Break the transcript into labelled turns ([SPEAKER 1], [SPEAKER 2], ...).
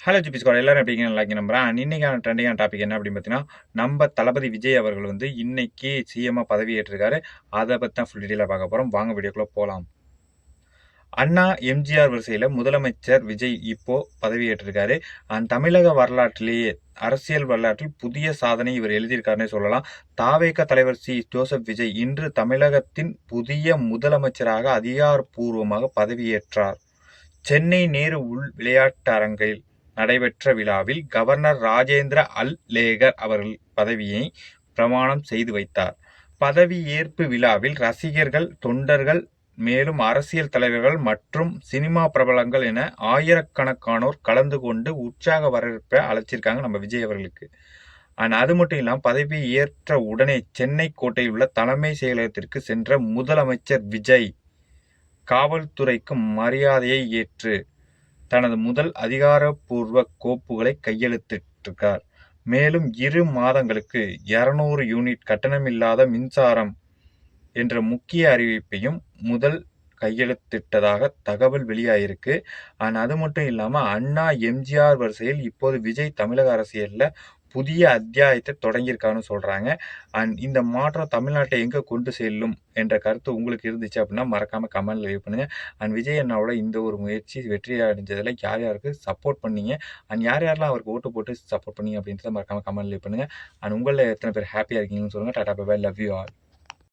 [SPEAKER 1] Hello GB squad எல்லாரும் எப்படிங்க நல்லா இருக்கீங்க நம்புறேன். இன்னைக்கான ட்ரெண்டிங்கான டாபிக் என்ன அப்படின்னு பார்த்தீங்கன்னா, நம்ம தளபதி விஜய் அவர்கள் வந்து இன்னைக்கு சிஎம்மா பதவி ஏற்றிருக்காரு. அதை பத்தி தான் ஃபுல் டீட்டெயிலாக பார்க்க போறோம். வாங்க வீடியோக்குள்ள போலாம். அண்ணா எம்ஜிஆர் வரிசையில முதலமைச்சர் விஜய் இப்போ பதவி ஏற்றிருக்காரு. தமிழக வரலாற்றிலேயே அரசியல் வரலாற்றில் புதிய சாதனை இவர் எழுதியிருக்காருன்னே சொல்லலாம். தாவேக தலைவர் ஜோசப் விஜய் இன்று தமிழகத்தின் புதிய முதலமைச்சராக அதிகாரப்பூர்வமாக பதவியேற்றார். சென்னை நேரு உள் விளையாட்டு அரங்கில் நடைபெற்ற விழாவில் கவர்னர் ராஜேந்திர அல் லேகர் அவர்கள் பதவியை பிரமாணம் செய்து வைத்தார். பதவியேற்பு விழாவில் ரசிகர்கள், தொண்டர்கள், மேலும் அரசியல் தலைவர்கள் மற்றும் சினிமா பிரபலங்கள் என ஆயிரக்கணக்கானோர் கலந்து கொண்டு உற்சாக வரவேற்பை அழைச்சிருக்காங்க நம்ம விஜய் அவர்களுக்கு. அது மட்டும் இல்லாமல் பதவி ஏற்ற உடனே சென்னை கோட்டையில் உள்ள தலைமை செயலகத்திற்கு சென்ற முதலமைச்சர் விஜய் காவல்துறைக்கு மரியாதையை ஏற்று தனது முதல் அதிகாரப்பூர்வ கோப்புகளை கையெழுத்திட்டிருக்கார். மேலும் 2 மாதங்களுக்கு 200 யூனிட் கட்டணமில்லாத மின்சாரம் என்ற முக்கிய அறிவிப்பையும் முதல் கையெழுத்திட்டதாக தகவல் வெளியாயிருக்கு. அது மட்டும் இல்லாம அண்ணா எம்ஜிஆர் வரிசையில் இப்போது விஜய் தமிழக அரசியல்ல புதிய அத்தியாயத்தை தொடங்கியிருக்கான்னு சொல்றாங்க. இந்த மாற்றம் தமிழ்நாட்டை எங்க கொண்டு செல்லும் என்ற கருத்து உங்களுக்கு இருந்துச்சு அப்படின்னா மறக்காம கமெண்ட்ல லீவ் பண்ணுங்க. விஜய் அண்ணாவோட இந்த ஒரு முயற்சி வெற்றி அடைஞ்சதுல யார் யாருக்கு சப்போர்ட் பண்ணீங்க, யார் யாரெல்லாம் அவருக்கு ஓட்டு போட்டு சப்போர்ட் பண்ணீங்க அப்படின்றத மறக்காம கமெண்ட் லீவ் பண்ணுங்க. உங்களில் எத்தனை பேர் ஹாப்பியா இருக்கீங்கன்னு சொல்லுங்க. Tata bye bye, love you all.